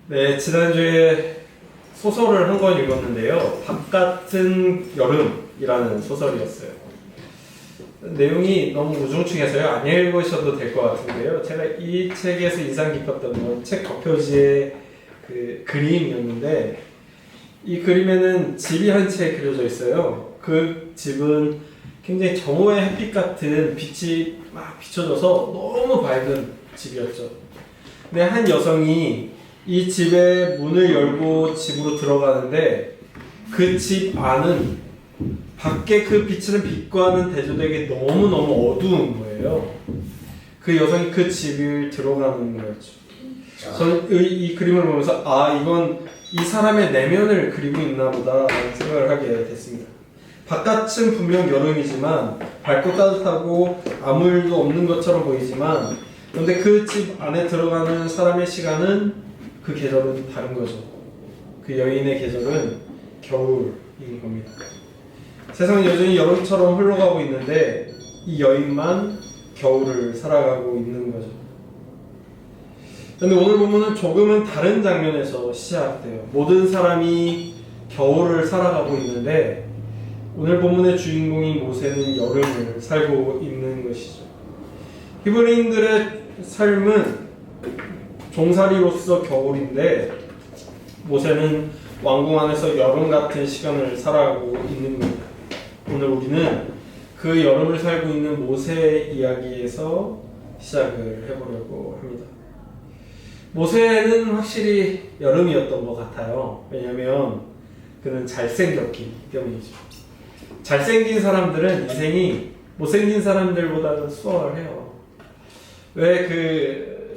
네, 지난주에 소설을 한 권 읽었는데요. 바깥은 여름이라는 소설이었어요. 내용이 너무 우중충해서요. 안 읽으셔도 될 것 같은데요. 제가 이 책에서 인상 깊었던 건 책 겉표지의 그 그림이었는데, 이 그림에는 집이 한 채 그려져 있어요. 그 집은 굉장히 정오의 햇빛 같은 빛이 막 비춰져서 너무 밝은 집이었죠. 근데 한 여성이 이 집의 문을 열고 집으로 들어가는데 그 집 안은 밖에 그 비치는 빛과는 대조되게 너무너무 어두운 거예요. 그 여성이 그 집을 들어가는 거였죠. 저는 이 그림을 보면서 이건 이 사람의 내면을 그리고 있나 보다 라는 생각을 하게 됐습니다. 바깥은 분명 여름이지만 밝고 따뜻하고 아무 일도 없는 것처럼 보이지만, 그런데 그 집 안에 들어가는 사람의 시간은, 그 계절은 다른 거죠. 그 여인의 계절은 겨울인 겁니다. 세상은 여전히 여름처럼 흘러가고 있는데 이 여인만 겨울을 살아가고 있는 거죠. 그런데 오늘 본문은 조금은 다른 장면에서 시작돼요. 모든 사람이 겨울을 살아가고 있는데 오늘 본문의 주인공인 모세는 여름을 살고 있는 것이죠. 히브리인들의 삶은 종살이로서 겨울인데 모세는 왕궁 안에서 여름 같은 시간을 살아가고 있는 겁니다. 오늘 우리는 그 여름을 살고 있는 모세의 이야기에서 시작을 해보려고 합니다. 모세는 확실히 여름이었던 것 같아요. 왜냐하면 그는 잘생겼기 때문이죠. 잘생긴 사람들은 인생이 못생긴 사람들보다는 수월해요.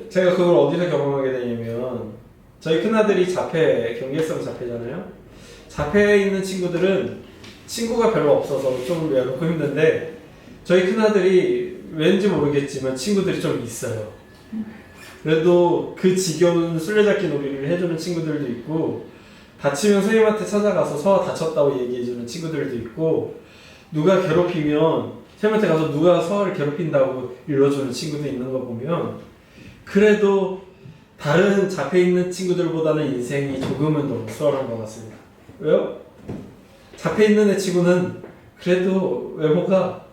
제가 그걸 어디서 경험하게 되냐면, 저희 큰아들이 경계성 자폐잖아요. 자폐에 있는 친구들은 친구가 별로 없어서 좀 외롭고 힘든데, 저희 큰아들이 왠지 모르겠지만 친구들이 좀 있어요. 그래도 그 지겨운 술래잡기 놀이를 해주는 친구들도 있고, 다치면 선생님한테 찾아가서 서아 다쳤다고 얘기해주는 친구들도 있고, 누가 괴롭히면 선생님한테 가서 누가 서아를 괴롭힌다고 일러주는 친구도 있는 거 보면, 그래도 다른 잡혀 있는 친구들보다는 인생이 조금은 더 수월한 것 같습니다. 왜요? 잡혀 있는 애 치고는 그래도 외모가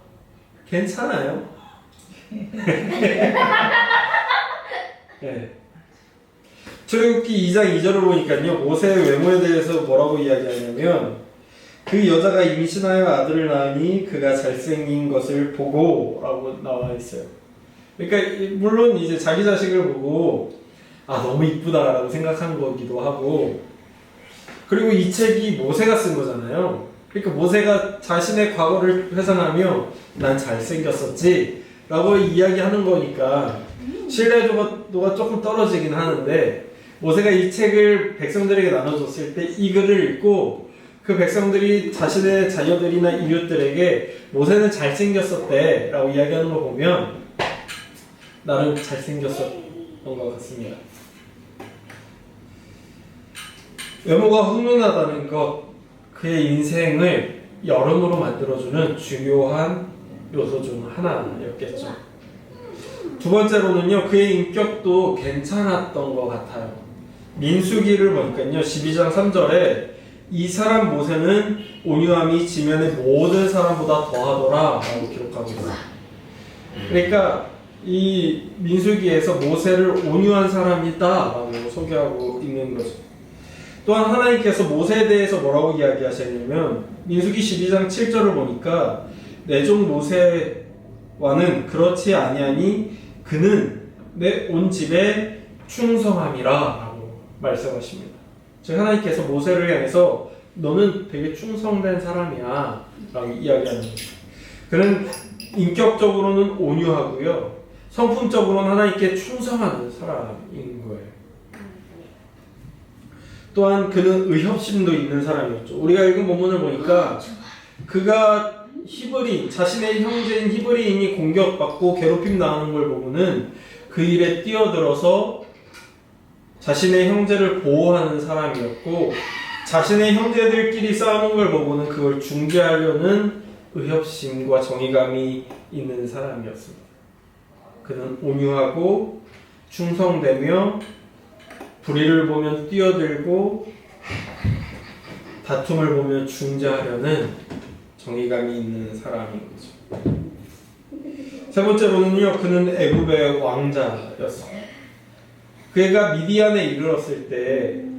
괜찮아요. 네. 출애굽기 2장 2절을 보니까요, 모세의 외모에 대해서 뭐라고 이야기하냐면, 그 여자가 임신하여 아들을 낳으니 그가 잘생긴 것을 보고 라고 나와 있어요. 그러니까 물론 이제 자기 자식을 보고 너무 이쁘다라고 생각한 거기도 하고, 그리고 이 책이 모세가 쓴 거잖아요. 그러니까 모세가 자신의 과거를 회상하며 난 잘생겼었지 라고 이야기하는 거니까 신뢰도가 조금 떨어지긴 하는데, 모세가 이 책을 백성들에게 나눠줬을 때 이 글을 읽고 그 백성들이 자신의 자녀들이나 이웃들에게 모세는 잘생겼었대 라고 이야기하는 거 보면 나름 잘생겼었던 것 같습니다. 외모가 훈훈하다는 것, 그의 인생을 여름으로 만들어주는 중요한 요소 중 하나였겠죠. 두 번째로는요, 그의 인격도 괜찮았던 것 같아요. 민수기를 보니까요, 12장 3절에 이 사람 모세는 온유함이 지면의 모든 사람보다 더하더라 라고 기록하고 있어요. 그러니까 이 민수기에서 모세를 온유한 사람이다 라고 소개하고 있는 거죠. 또한 하나님께서 모세에 대해서 뭐라고 이야기하셨냐면, 민수기 12장 7절을 보니까 내 종 모세와는 그렇지 아니하니 그는 내 온 집에 충성함이라 라고 말씀하십니다. 즉 하나님께서 모세를 향해서 너는 되게 충성된 사람이야 라고 이야기하는 거죠. 그는 인격적으로는 온유하고요, 성품적으로는 하나님께 충성하는 사람인 거예요. 또한 그는 의협심도 있는 사람이었죠. 우리가 읽은 본문을 보니까 그가 자신의 형제인 히브리인이 공격받고 괴롭힘 당하는 걸 보고는 그 일에 뛰어들어서 자신의 형제를 보호하는 사람이었고, 자신의 형제들끼리 싸우는 걸 보고는 그걸 중재하려는 의협심과 정의감이 있는 사람이었습니다. 그는 온유하고 충성되며 불의를 보면 뛰어들고 다툼을 보면 중재하려는 정의감이 있는 사람인 거죠. 세 번째로는요, 그는 애굽의 왕자였어요. 그가 미디안에 이르렀을 때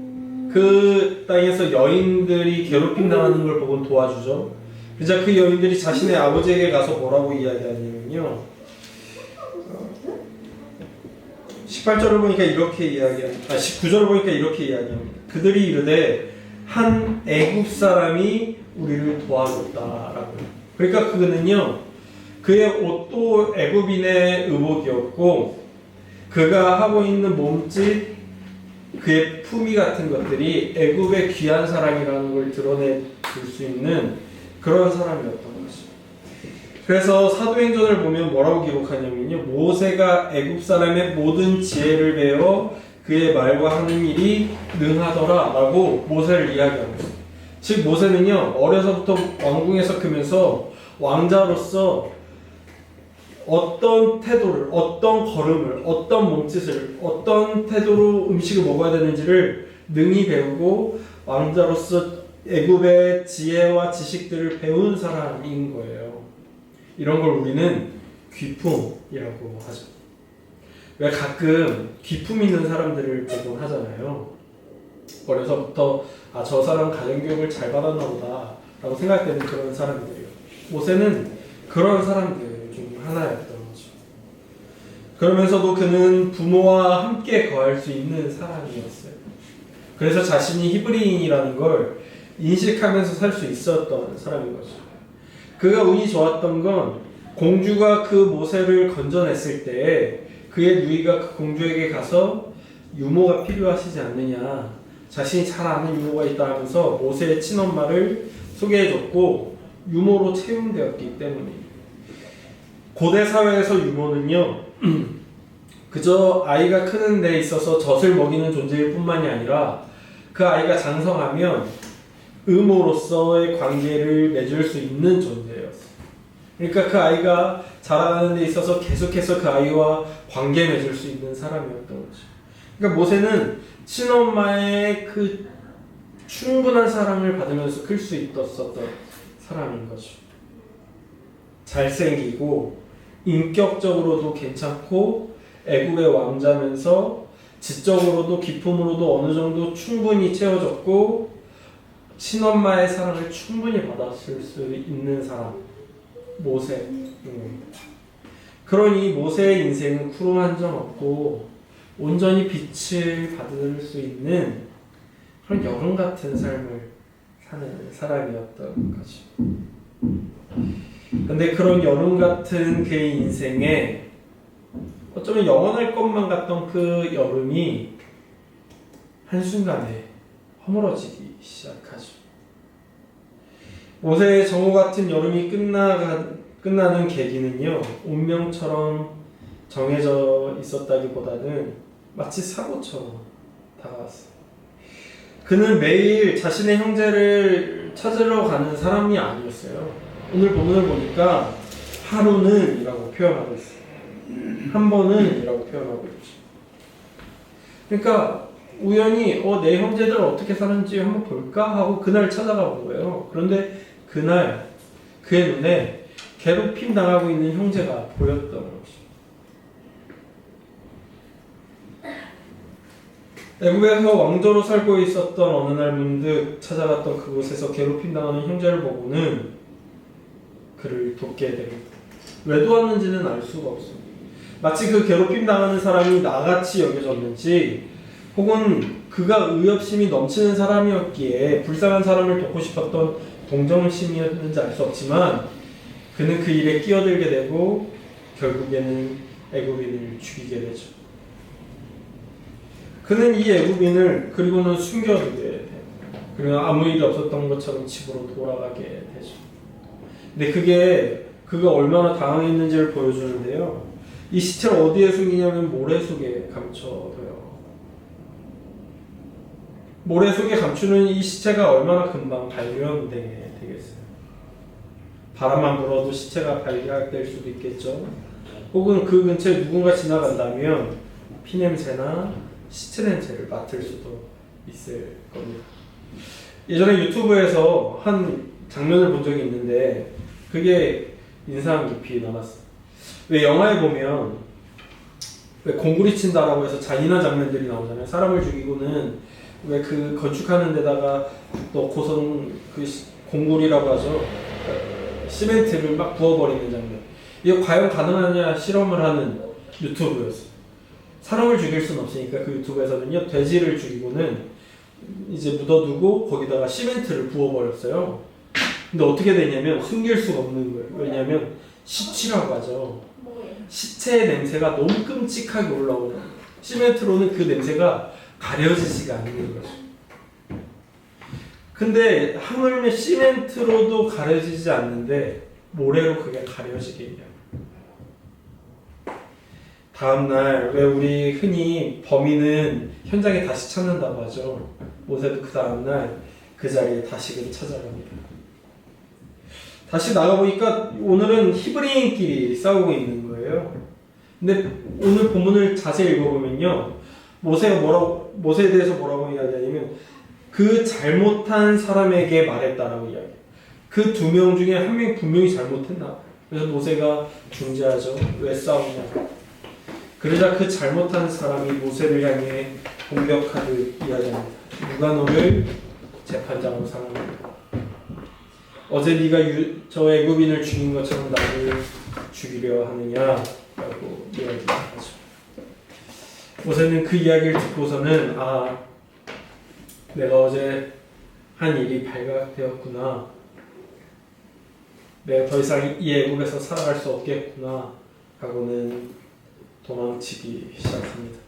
그 땅에서 여인들이 괴롭힘 당하는 걸 보고 도와주죠. 그러자 그 여인들이 자신의 아버지에게 가서 뭐라고 이야기하냐면요, 18절을 보니까 이렇게 이야기합니다. 19절을 보니까 이렇게 이야기합니다. 그들이 이르되 한 애굽 사람이 우리를 도와줬다라고. 그러니까 그는요, 그의 옷도 애굽인의 의복이었고 그가 하고 있는 몸짓, 그의 품위 같은 것들이 애굽의 귀한 사람이라는 걸 드러내 줄 수 있는 그런 사람이었던 거죠. 그래서 사도행전을 보면 뭐라고 기록하냐면요, 모세가 애굽 사람의 모든 지혜를 배워 그의 말과 하는 일이 능하더라 라고 모세를 이야기하고 있어요. 즉 모세는요, 어려서부터 왕궁에서 크면서 왕자로서 어떤 태도를, 어떤 걸음을, 어떤 몸짓을, 어떤 태도로 음식을 먹어야 되는지를 능히 배우고 왕자로서 애굽의 지혜와 지식들을 배운 사람인 거예요. 이런 걸 우리는 귀품이라고 하죠. 왜 가끔 귀품 있는 사람들을 보곤 하잖아요. 어려서부터 저 사람 가정교육을 잘 받았나 보다 라고 생각되는 그런 사람들이에요. 모세는 그런 사람들 중 하나였던 거죠. 그러면서도 그는 부모와 함께 거할 수 있는 사람이었어요. 그래서 자신이 히브리인이라는 걸 인식하면서 살 수 있었던 사람인 거죠. 그가 운이 좋았던 건 공주가 그 모세를 건져냈을 때 그의 누이가 그 공주에게 가서 유모가 필요하시지 않느냐, 자신이 잘 아는 유모가 있다 하면서 모세의 친엄마를 소개해줬고 유모로 채용되었기 때문입니다. 고대 사회에서 유모는요, 그저 아이가 크는 데 있어서 젖을 먹이는 존재일 뿐만이 아니라 그 아이가 장성하면 의모로서의 관계를 맺을 수 있는 존재였어요. 그러니까 그 아이가 자라나는 데 있어서 계속해서 그 아이와 관계 맺을 수 있는 사람이었던 거죠. 그러니까 모세는 친엄마의 그 충분한 사랑을 받으면서 클 수 있었던 사람인 거죠. 잘생기고 인격적으로도 괜찮고 애굽의 왕자면서 지적으로도 기품으로도 어느 정도 충분히 채워졌고 친엄마의 사랑을 충분히 받았을 수 있는 사람, 모세. 그러니 모세의 인생은 쿠름 한 점 없고 온전히 빛을 받을 수 있는 그런 여름 같은 삶을 사는 사람이었던 거죠. 근데 그런 여름 같은 그의 인생에 어쩌면 영원할 것만 같던 그 여름이 한순간에 허물어지기 시작하죠. 모세의 정오 같은 여름이 끝나는 계기는요, 운명처럼 정해져 있었다기보다는 마치 사고처럼 다가왔어요. 그는 매일 자신의 형제를 찾으러 가는 사람이 아니었어요. 오늘 본문을 보니까 하루는 이라고 표현하고 있어요. 한 번은 이라고 표현하고 있죠. 그러니까 우연히 내 형제들 어떻게 사는지 한번 볼까 하고 그날 찾아가 본 거예요. 그런데 그날 그의 눈에 괴롭힘 당하고 있는 형제가 보였던 거죠. 애굽에서 왕조로 살고 있었던 어느 날 문득 찾아갔던 그곳에서 괴롭힘 당하는 형제를 보고는 그를 돕게 됩니다. 왜 도왔는지는 알 수가 없습니다. 마치 그 괴롭힘 당하는 사람이 나같이 여겨졌는지 혹은 그가 의협심이 넘치는 사람이었기에 불쌍한 사람을 돕고 싶었던 동정심이었는지 알 수 없지만 그는 그 일에 끼어들게 되고 결국에는 애굽인을 죽이게 되죠. 그는 이 애굽인을 그리고는 숨겨두게 돼요. 그리고 아무 일이 없었던 것처럼 집으로 돌아가게 되죠. 근데 그가 얼마나 당황했는지를 보여주는데요. 이 시체를 어디에 숨기냐면 모래 속에 감춰둬요. 모래 속에 감추는 이 시체가 얼마나 금방 발견되게 되겠어요. 바람만 불어도 시체가 발견될 수도 있겠죠. 혹은 그 근처에 누군가 지나간다면 피냄새나 시체 냄새를 맡을 수도 있을 겁니다. 예전에 유튜브에서 한 장면을 본 적이 있는데 그게 인상 깊이 남았어요. 왜 영화에 보면 왜 공구리 친다라고 해서 잔인한 장면들이 나오잖아요. 사람을 죽이고는 왜 그 건축하는 데다가 넣고선 그 공구리라고 하죠. 시멘트를 막 부어버리는 장면. 이게 과연 가능하냐 실험을 하는 유튜브였어요. 사람을 죽일 수는 없으니까 그 유튜브에서는요 돼지를 죽이고는 이제 묻어두고 거기다가 시멘트를 부어버렸어요. 근데 어떻게 되냐면 숨길 수가 없는 거예요. 왜냐면 시치라고 하죠. 시체의 냄새가 너무 끔찍하게 올라오는 거예요. 시멘트로는 그 냄새가 가려지지가 않는 거죠. 근데 하물며 시멘트로도 가려지지 않는데 모래로 그게 가려지겠냐. 다음날 왜 우리 흔히 범인은 현장에 다시 찾는다고 하죠. 모세도 그 다음날 그 자리에 다시금 찾아갑니다. 다시 나가보니까 오늘은 히브리인끼리 싸우고 있는 거예요. 근데 오늘 본문을 자세히 읽어보면요. 모세에 대해서 뭐라고 이야기하냐면 그 잘못한 사람에게 말했다라고 이야기해요. 그 두 명 중에 한 명이 분명히 잘못했나. 그래서 모세가 중재하죠. 왜 싸우냐. 그러자 그 잘못한 사람이 모세를 향해 공격하듯 이야기합니다. 누가 너를 재판장으로 삼았느냐. 어제 네가 저 애굽인을 죽인 것처럼 나를 죽이려 하느냐라고 이야기하죠. 모세는 그 이야기를 듣고서는 내가 어제 한 일이 발각되었구나. 내가 더 이상 이 애굽에서 살아갈 수 없겠구나 하고는 도망치기 시작합니다.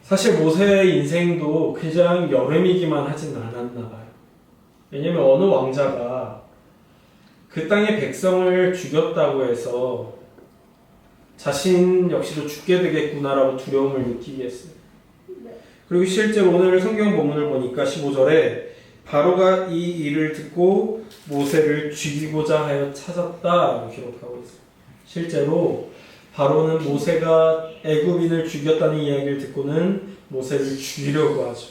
사실 모세의 인생도 그냥 여름이기만 하진 않았나 봐요. 왜냐면 어느 왕자가 그 땅의 백성을 죽였다고 해서 자신 역시도 죽게 되겠구나라고 두려움을 느끼게 했어요. 그리고 실제로 오늘 성경 본문을 보니까 15절에 바로가 이 일을 듣고 모세를 죽이고자 하여 찾았다라고 기록하고 있어요. 실제로 바로는 모세가 애굽인을 죽였다는 이야기를 듣고는 모세를 죽이려고 하죠.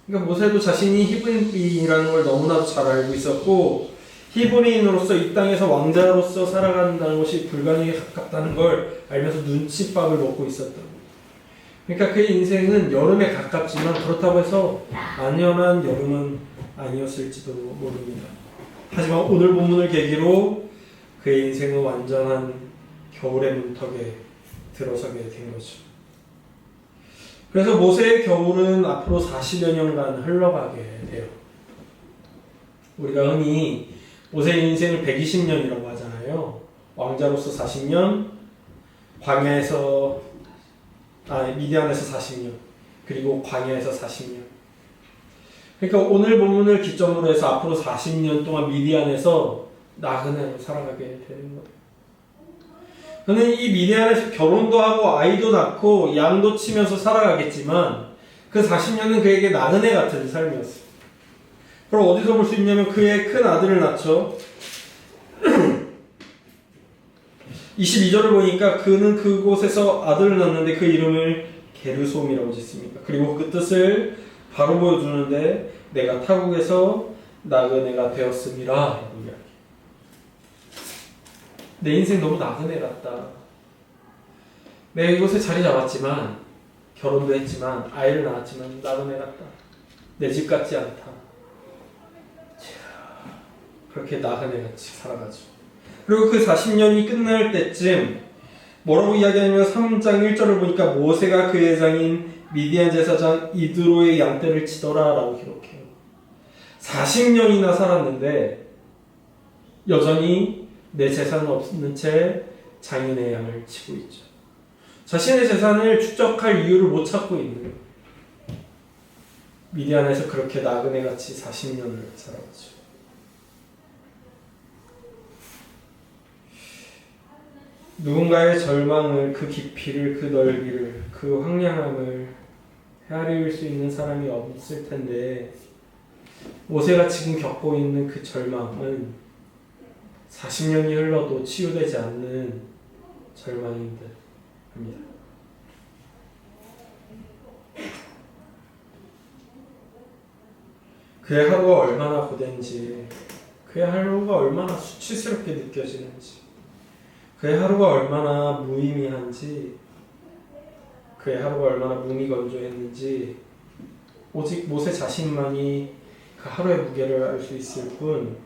그러니까 모세도 자신이 히브리인이라는 걸 너무나도 잘 알고 있었고 히브리인으로서 이 땅에서 왕자로서 살아간다는 것이 불가능에 가깝다는 걸 알면서 눈칫밥을 먹고 있었던 거예요. 그러니까 그의 인생은 여름에 가깝지만 그렇다고 해서 안연한 여름은 아니었을지도 모릅니다. 하지만 오늘 본문을 계기로 그의 인생은 완전한 겨울의 문턱에 들어서게 된 거죠. 그래서 모세의 겨울은 앞으로 40여 년간 흘러가게 돼요. 우리가 흔히 모세의 인생을 120년이라고 하잖아요. 왕자로서 40년, 미디안에서 40년, 그리고 광야에서 40년. 그러니까 오늘 본문을 기점으로 해서 앞으로 40년 동안 미디안에서 나그네로 살아가게 되는 거예요. 그는 이 미디안에서 결혼도 하고 아이도 낳고 양도 치면서 살아가겠지만 그 40년은 그에게 나그네 같은 삶이었어요. 그럼 어디서 볼 수 있냐면 그의 큰 아들을 낳죠. 22절을 보니까 그는 그곳에서 아들을 낳는데 그 이름을 게르솜이라고 짓습니다. 그리고 그 뜻을 바로 보여주는데 내가 타국에서 나그네가 되었음이라 라고 이야기해요. 내 인생 너무 나그네 같다. 내가 이곳에 자리 잡았지만 결혼도 했지만 아이를 낳았지만 나그네 같다. 내 집 같지 않다. 그렇게 나그네 같이 살아가죠. 그리고 그 40년이 끝날 때쯤 뭐라고 이야기하냐면 3장 1절을 보니까 모세가 그의 장인 미디안 제사장 이드로의 양떼를 치더라 라고 기록해요. 40년이나 살았는데 여전히 내 재산은 없는 채 장인의 양을 치고 있죠. 자신의 재산을 축적할 이유를 못 찾고 있는 거예요. 미디안에서 그렇게 나그네같이 40년을 살아갔죠. 누군가의 절망을, 그 깊이를, 그 넓이를, 그 황량함을 헤아릴 수 있는 사람이 없을 텐데 모세가 지금 겪고 있는 그 절망은 40년이 흘러도 치유되지 않는 절망인 듯 합니다. 그의 하루가 얼마나 고된지, 그의 하루가 얼마나 수치스럽게 느껴지는지, 그의 하루가 얼마나 무의미한지, 그의 하루가 얼마나 무미건조했는지 오직 모세 자신만이 그 하루의 무게를 알 수 있을 뿐,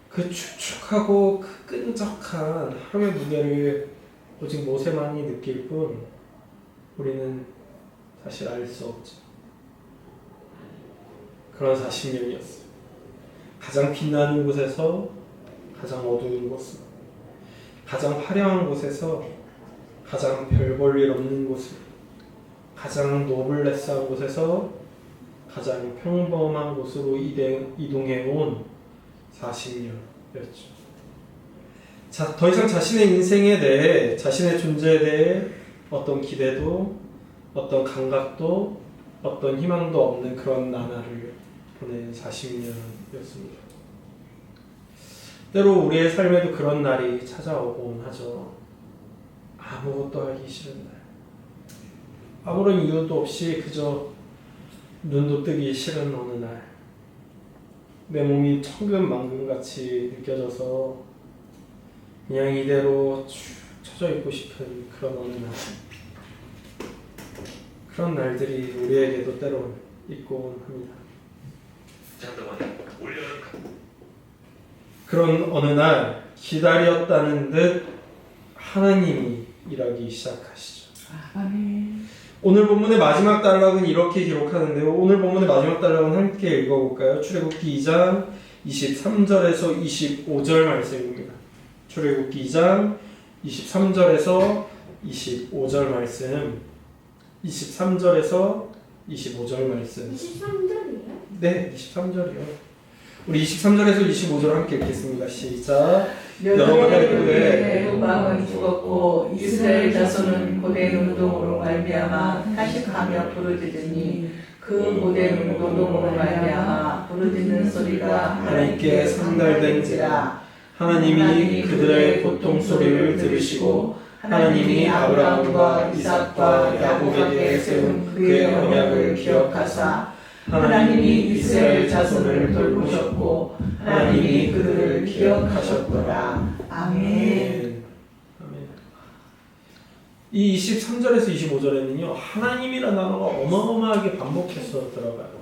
그 축축하고 그 끈적한 하루의 무게를 오직 모세만이 느낄 뿐 우리는 사실 알 수 없죠. 그런 40년이었어요. 가장 빛나는 곳에서 가장 어두운 곳으로, 가장 화려한 곳에서 가장 별 볼 일 없는 곳으로, 가장 노블레스한 곳에서 가장 평범한 곳으로 이동해 온 40년이었죠. 자, 더 이상 자신의 인생에 대해, 자신의 존재에 대해 어떤 기대도, 어떤 감각도, 어떤 희망도 없는 그런 나날을 보낸 40년이었습니다. 때로 우리의 삶에도 그런 날이 찾아오곤 하죠. 아무것도 하기 싫은 날, 아무런 이유도 없이 그저 눈도 뜨기 싫은 어느 날, 내 몸이 천근만근같이 느껴져서 그냥 이대로 쭉 처져 있고 싶은 그런 어느 날, 그런 날들이 우리에게도 때론 있곤 합니다. 그런 어느 날 기다렸다는 듯 하나님이 일하기 시작하시죠. 아멘. 오늘 본문의 마지막 단락은 이렇게 기록하는데요. 오늘 본문의 마지막 단락은 함께 읽어볼까요? 출애굽기 2장 23절에서 25절 말씀입니다. 출애굽기 2장 23절에서 25절 말씀, 23절에서 25절 말씀. 23절이에요? 네, 23절이요. 우리 23절에서 25절 함께 읽겠습니다. 시작. 여호와의 후에 로방은 죽었고 이스라엘 자손은 고된 운동으로 말미암아 다시하며 부르짖으니 그 고된 운동으로 말미암아 부르짖는 소리가 하나님께 상달된지라. 하나님이 그들의 고통 소리를 들으시고 하나님이 아브라함과 이삭과 야곱에게 세운 그의 언약을 기억하사 하나님이 이스라엘 자손을 돌보셨고 하나님이 그들을 기억하셨더라. 아멘. 아멘. 이 23절에서 25절에는요, 하나님이라는 단어가 어마어마하게 반복해서 들어가요.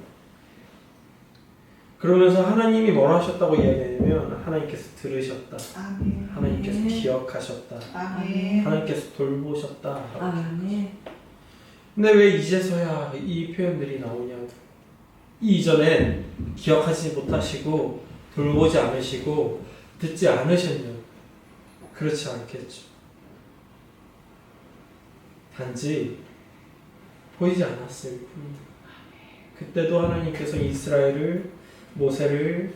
그러면서 하나님이 뭘 하셨다고 이야기하냐면 하나님께서 들으셨다, 아멘. 하나님께서 기억하셨다, 아멘. 하나님께서 돌보셨다. 아멘. 근데 왜 이제서야 이 표현들이 나오냐고. 이전엔 기억하지 못하시고 돌보지 않으시고 듣지 않으셨냐고. 그렇지 않겠죠. 단지 보이지 않았을 뿐입니다. 그때도 하나님께서 이스라엘을, 모세를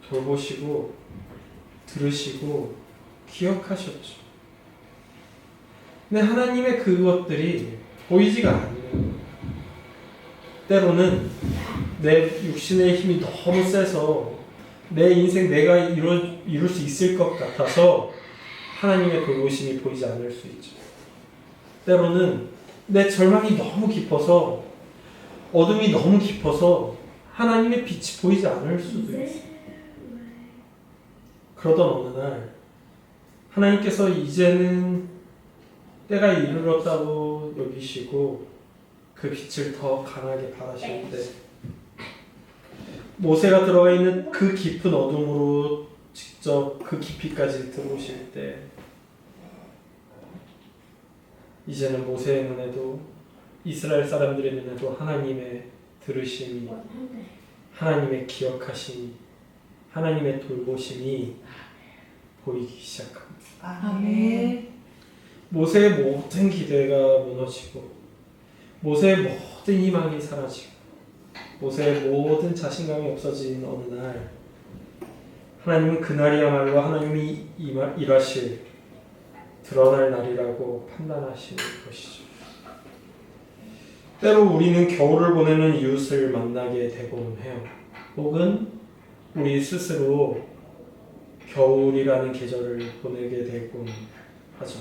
돌보시고 들으시고 기억하셨죠. 근데 하나님의 그것들이 보이지가 않는 거예요. 때로는 내 육신의 힘이 너무 세서 내 인생 내가 이룰 수 있을 것 같아서 하나님의 돌보심이 보이지 않을 수 있죠. 때로는 내 절망이 너무 깊어서, 어둠이 너무 깊어서 하나님의 빛이 보이지 않을 수도 있어요. 그러던 어느 날 하나님께서 이제는 때가 이르렀다고 여기시고 그 빛을 더 강하게 발하실 때, 모세가 들어가 있는 그 깊은 어둠으로 직접 그 깊이까지 들어오실 때, 이제는 모세의 눈에도 이스라엘 사람들의 눈에도 하나님의 들으심이, 하나님의 기억하심이, 하나님의 돌보심이 보이기 시작합니다. 아멘. 모세의 모든 기대가 무너지고, 모세의 모든 희망이 사라지고, 모세의 모든 자신감이 없어진 어느 날, 하나님은 그날이야말로 하나님이 일하실, 드러날 날이라고 판단하시는 것이죠. 때로 우리는 겨울을 보내는 이웃을 만나게 되곤 해요. 혹은 우리 스스로 겨울이라는 계절을 보내게 되곤 하죠.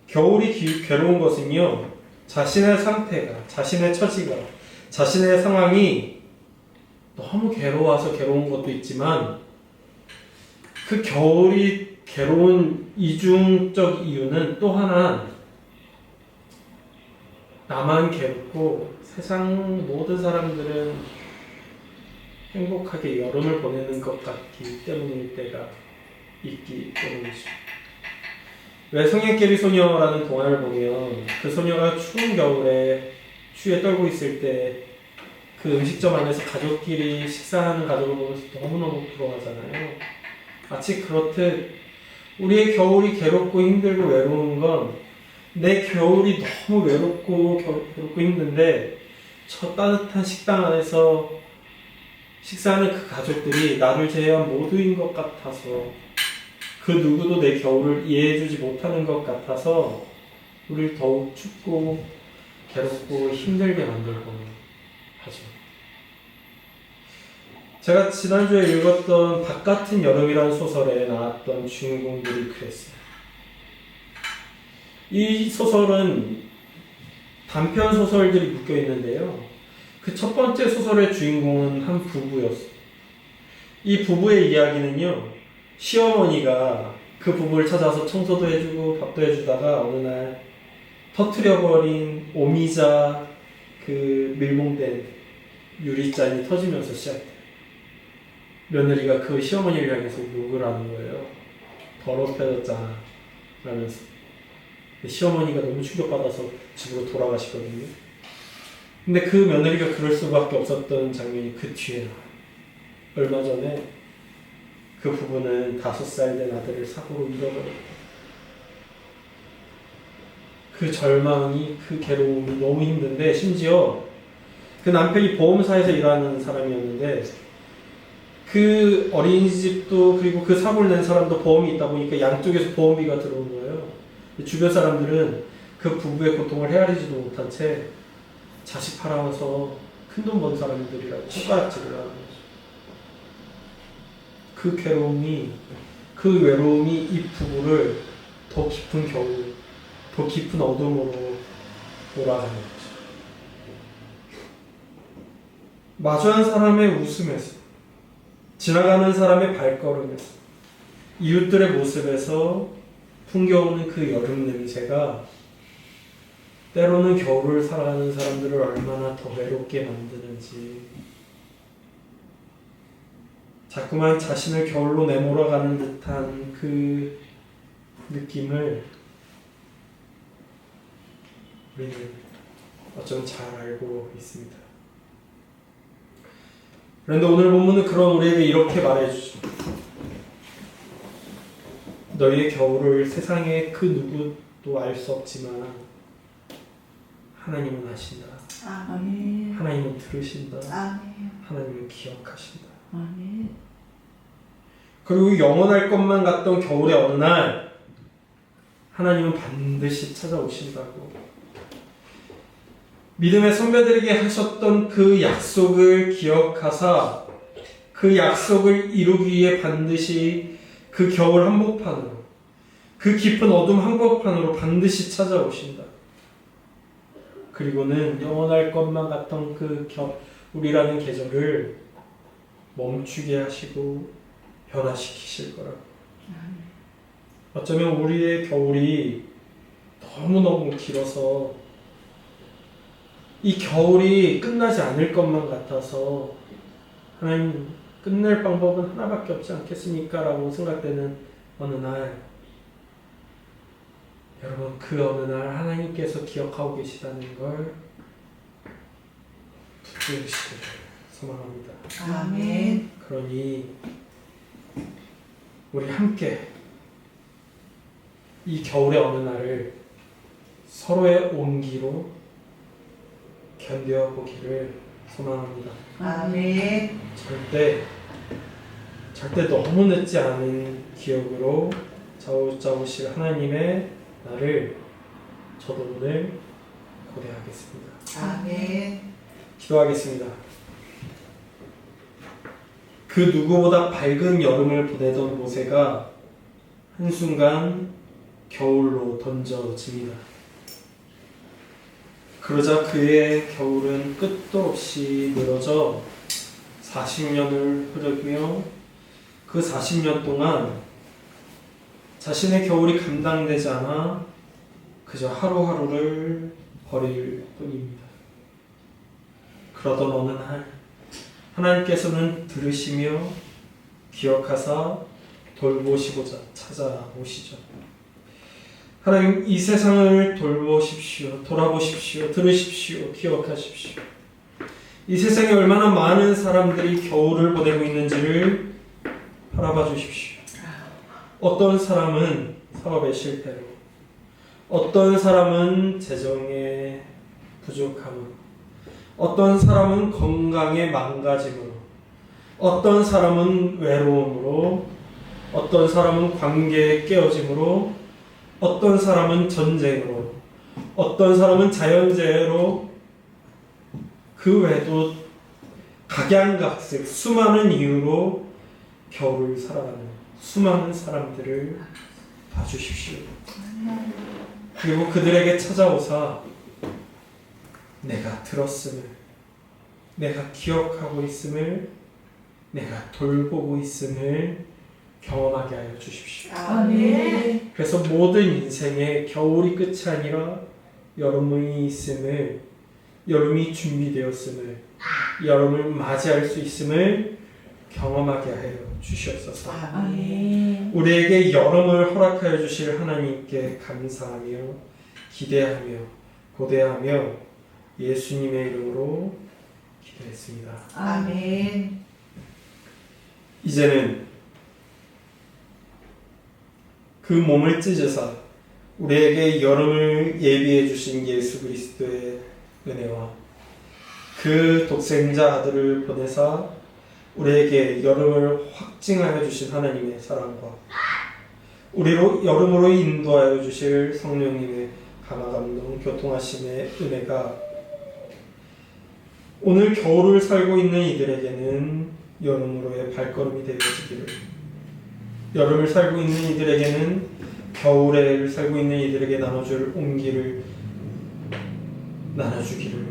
겨울이 괴로운 것은요, 자신의 상태가, 자신의 처지가, 자신의 상황이 너무 괴로워서 괴로운 것도 있지만 그 겨울이 괴로운 이중적 이유는 또 하나 나만 괴롭고 세상 모든 사람들은 행복하게 여름을 보내는 것 같기 때문일 때가 있기 때문이죠. 왜 성냥개비 소녀라는 동화를 보면 그 소녀가 추운 겨울에 추위에 떨고 있을 때 그 음식점 안에서 가족끼리 식사하는 가족을 보면서 너무너무 부러워하잖아요. 마치 그렇듯 우리의 겨울이 괴롭고 힘들고 외로운 건 내 겨울이 너무 외롭고 괴롭고 힘든데 저 따뜻한 식당 안에서 식사하는 그 가족들이 나를 제외한 모두인 것 같아서 그 누구도 내 겨울을 이해해주지 못하는 것 같아서 우리를 더욱 춥고 괴롭고 힘들게 만들고 하죠. 제가 지난주에 읽었던 바깥은 여름이라는 소설에 나왔던 주인공들이 그랬어요. 이 소설은 단편 소설들이 묶여 있는데요. 그 첫 번째 소설의 주인공은 한 부부였어요. 이 부부의 이야기는요, 시어머니가 그 부부를 찾아서 청소도 해주고 밥도 해주다가 어느 날 터트려버린 오미자 그 밀봉된 유리잔이 터지면서 시작돼요. 며느리가 그 시어머니를 향해서 욕을 하는 거예요. 더럽혀졌잖아 라면서. 시어머니가 너무 충격받아서 집으로 돌아가시거든요. 근데 그 며느리가 그럴 수밖에 없었던 장면이 그 뒤에 나와요. 얼마 전에 그 부부는 5살 된 아들을 사고로 잃어버렸고 그 절망이 그 괴로움이 너무 힘든데 심지어 그 남편이 보험사에서 일하는 사람이었는데 그 어린이집도 그리고 그 사고를 낸 사람도 보험이 있다 보니까 양쪽에서 보험비가 들어온 거예요. 주변 사람들은 그 부부의 고통을 헤아리지도 못한 채 자식 팔아서 큰돈 번 사람들이라고 손가락질을 하는 거죠. 그 괴로움이, 그 외로움이 이 부부를 더 깊은 겨울, 더 깊은 어둠으로 몰아가는 거죠. 마주한 사람의 웃음에서, 지나가는 사람의 발걸음에서, 이웃들의 모습에서 풍겨오는 그 여름 냄새가 때로는 겨울을 살아가는 사람들을 얼마나 더 외롭게 만드는지, 자꾸만 자신을 겨울로 내몰아가는 듯한 그 느낌을 우리는 어쩜 잘 알고 있습니다. 그런데 오늘 본문은 그런 우리에게 이렇게 말해주죠. 너희의 겨울을 세상의 그 누구도 알 수 없지만 하나님은 아신다. 아멘. 하나님은 들으신다. 아멘. 하나님은 기억하신다. 아멘. 그리고 영원할 것만 같던 겨울의 어느 날 하나님은 반드시 찾아오신다고. 믿음의 선배들에게 하셨던 그 약속을 기억하사 그 약속을 이루기 위해 반드시 그 겨울 한복판으로, 그 깊은 어둠 한복판으로 반드시 찾아오신다. 그리고는 영원할 것만 같던 그 겨울이라는 계절을 멈추게 하시고 변화시키실 거라고. 어쩌면 우리의 겨울이 너무너무 길어서 이 겨울이 끝나지 않을 것만 같아서 하나님 끝낼 방법은 하나밖에 없지 않겠습니까? 라고 생각되는 어느 날, 여러분 그 어느 날 하나님께서 기억하고 계시다는 걸 붙들으시기를 소망합니다. 아멘. 그러니 우리 함께 이 겨울의 어느 날을 서로의 온기로 견뎌보기를 소망합니다. 아멘. 절대 너무 늦지 않은 기억으로 좌우자우실 하나님의 날을 저도 오늘 고대하겠습니다. 아멘. 기도하겠습니다. 그 누구보다 밝은 여름을 보내던 모세가 한순간 겨울로 던져집니다. 그러자 그의 겨울은 끝도 없이 늘어져 40년을 흐르며 그 40년 동안 자신의 겨울이 감당되지 않아 그저 하루하루를 버릴 뿐입니다. 그러던 어느 날 하나님께서는 들으시며 기억하사 돌보시고자 찾아오시죠. 하나님, 이 세상을 돌보십시오. 돌아보십시오. 들으십시오. 기억하십시오. 이 세상에 얼마나 많은 사람들이 겨울을 보내고 있는지를 바라봐 주십시오. 어떤 사람은 사업의 실패로, 어떤 사람은 재정의 부족함으로, 어떤 사람은 건강의 망가짐으로, 어떤 사람은 외로움으로, 어떤 사람은 관계의 깨어짐으로, 어떤 사람은 전쟁으로, 어떤 사람은 자연재해로, 그 외에도 각양각색 수많은 이유로 겨울을 살아가는 수많은 사람들을 봐주십시오. 그리고 그들에게 찾아오사 내가 들었음을, 내가 기억하고 있음을, 내가 돌보고 있음을 경험하게 하여 주십시오. 아멘. 그래서 모든 인생에 겨울이 끝이 아니라 여름이 있음을, 여름이 준비되었음을, 여름을 맞이할 수 있음을 경험하게 하여 주시옵소서. 아멘. 우리에게 여름을 허락하여 주실 하나님께 감사하며 기대하며 고대하며 예수님의 이름으로 기도했습니다. 아멘. 이제는 그 몸을 찢으사 우리에게 여름을 예비해 주신 예수 그리스도의 은혜와 그 독생자 아들을 보내사 우리에게 여름을 확증하여 주신 하나님의 사랑과 우리로 여름으로 인도하여 주실 성령님의 감화감동 교통하심의 은혜가 오늘 겨울을 살고 있는 이들에게는 여름으로의 발걸음이 되어지기를, 여름을 살고 있는 이들에게는 겨울을 살고 있는 이들에게 나눠줄 온기를 나눠주기를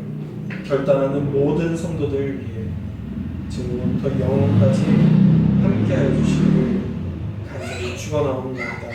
결단하는 모든 성도들을 위해 지금부터 영원까지 함께하여 주시기를 간절히 축원하옵나이다.